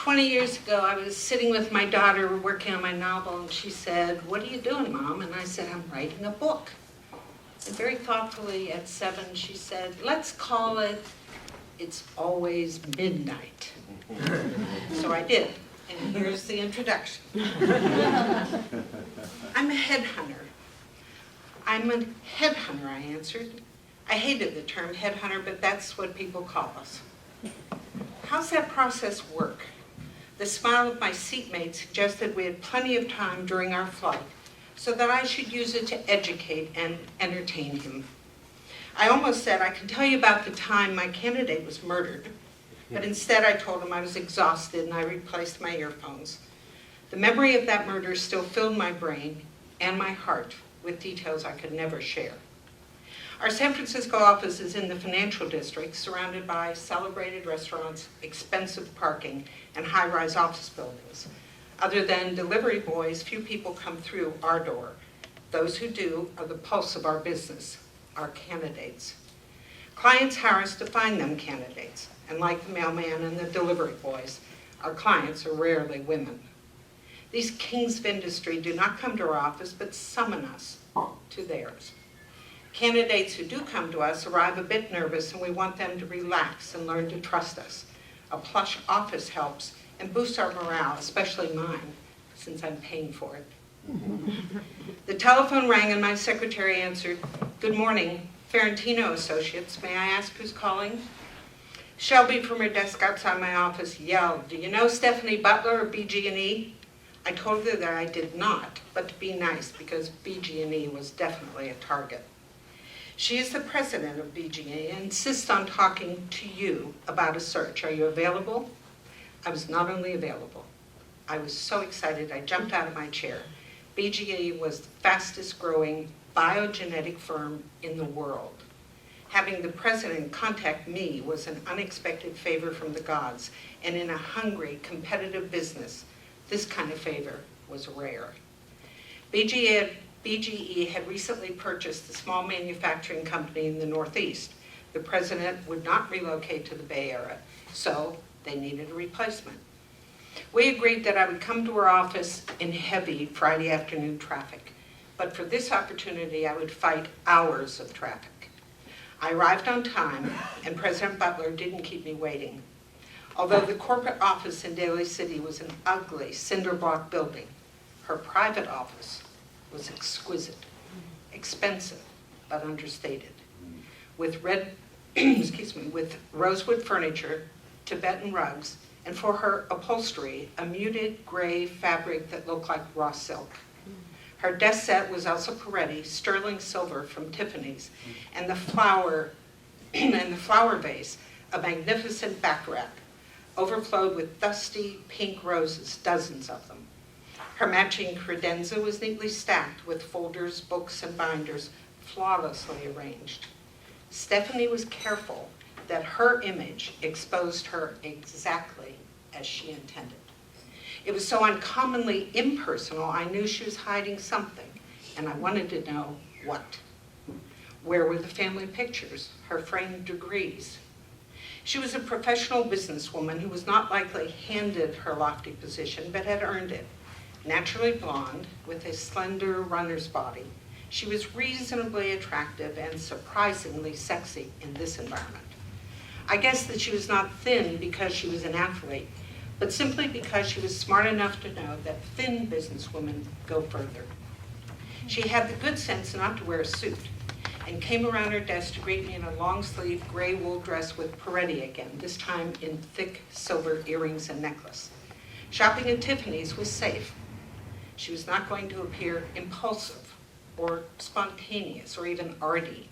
20 years ago, I was sitting with my daughter working on my novel, and she said, "What are you doing, Mom?" And I said, "I'm writing a book." And very thoughtfully at 7, she said, "Let's call it It's Always Midnight." So I did, and here's the introduction. I'm a headhunter. I'm a headhunter, I answered. I hated the term headhunter, but that's what people call us. How's that process work? The smile of my seatmate suggested we had plenty of time during our flight, so that I should use it to educate and entertain him. I almost said, "I can tell you about the time my candidate was murdered," but instead I told him I was exhausted and I replaced my earphones. The memory of that murder still filled my brain and my heart with details I could never share. Our San Francisco office is in the financial district, surrounded by celebrated restaurants, expensive parking, and high-rise office buildings. Other than delivery boys, few people come through our door. Those who do are the pulse of our business, our candidates. Clients hire us to find them candidates, and like the mailman and the delivery boys, our clients are rarely women. These kings of industry do not come to our office, but summon us to theirs. Candidates who do come to us arrive a bit nervous, and we want them to relax and learn to trust us. A plush office helps and boosts our morale, especially mine, since I'm paying for it. The telephone rang and my secretary answered, "Good morning, Ferrantino Associates. May I ask who's calling?" Shelby from her desk outside my office yelled, "Do you know Stephanie Butler of BG&E?" I told her that I did not, but to be nice because BG&E was definitely a target. "She is the president of BG&E and insists on talking to you about a search. Are you available?" I was not only available, I was so excited I jumped out of my chair. BG&E was the fastest growing biogenetic firm in the world. Having the president contact me was an unexpected favor from the gods, and in a hungry, competitive business, this kind of favor was rare. BGE had recently purchased a small manufacturing company in the Northeast. The president would not relocate to the Bay Area, so they needed a replacement. We agreed that I would come to her office in heavy Friday afternoon traffic, but for this opportunity I would fight hours of traffic. I arrived on time, and President Butler didn't keep me waiting. Although the corporate office in Daly City was an ugly cinder block building, her private office was exquisite, expensive, but understated. With with rosewood furniture, Tibetan rugs, and for her upholstery, a muted gray fabric that looked like raw silk. Her desk set was Elsa Peretti, sterling silver from Tiffany's, and the flower vase, a magnificent backrack, overflowed with dusty pink roses, dozens of them. Her matching credenza was neatly stacked with folders, books, and binders, flawlessly arranged. Stephanie was careful that her image exposed her exactly as she intended. It was so uncommonly impersonal, I knew she was hiding something, and I wanted to know what. Where were the family pictures, her framed degrees? She was a professional businesswoman who was not likely handed her lofty position, but had earned it. Naturally blonde, with a slender runner's body, she was reasonably attractive and surprisingly sexy in this environment. I guess that she was not thin because she was an athlete, but simply because she was smart enough to know that thin businesswomen go further. She had the good sense not to wear a suit, and came around her desk to greet me in a long-sleeved gray wool dress with Peretti again, this time in thick silver earrings and necklace. Shopping at Tiffany's was safe. She was not going to appear impulsive or spontaneous or even arty.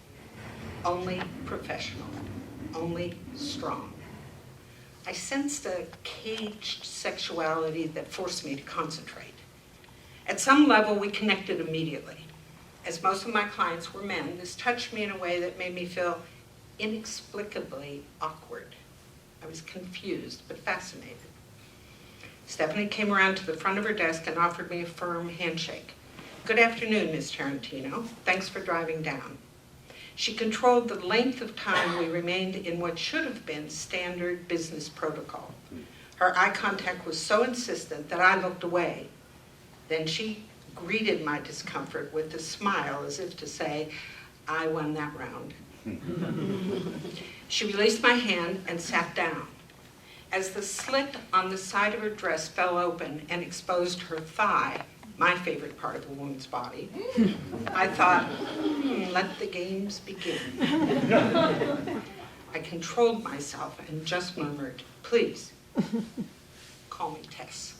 Only professional, only strong. I sensed a caged sexuality that forced me to concentrate. At some level, we connected immediately. As most of my clients were men, this touched me in a way that made me feel inexplicably awkward. I was confused, but fascinated. Stephanie came around to the front of her desk and offered me a firm handshake. "Good afternoon, Ms. Tarantino. Thanks for driving down." She controlled the length of time we remained in what should have been standard business protocol. Her eye contact was so insistent that I looked away. Then she greeted my discomfort with a smile as if to say, I won that round. She released my hand and sat down. As the slit on the side of her dress fell open and exposed her thigh, my favorite part of a woman's body, I thought, let the games begin. I controlled myself and just murmured, please, call me Tess.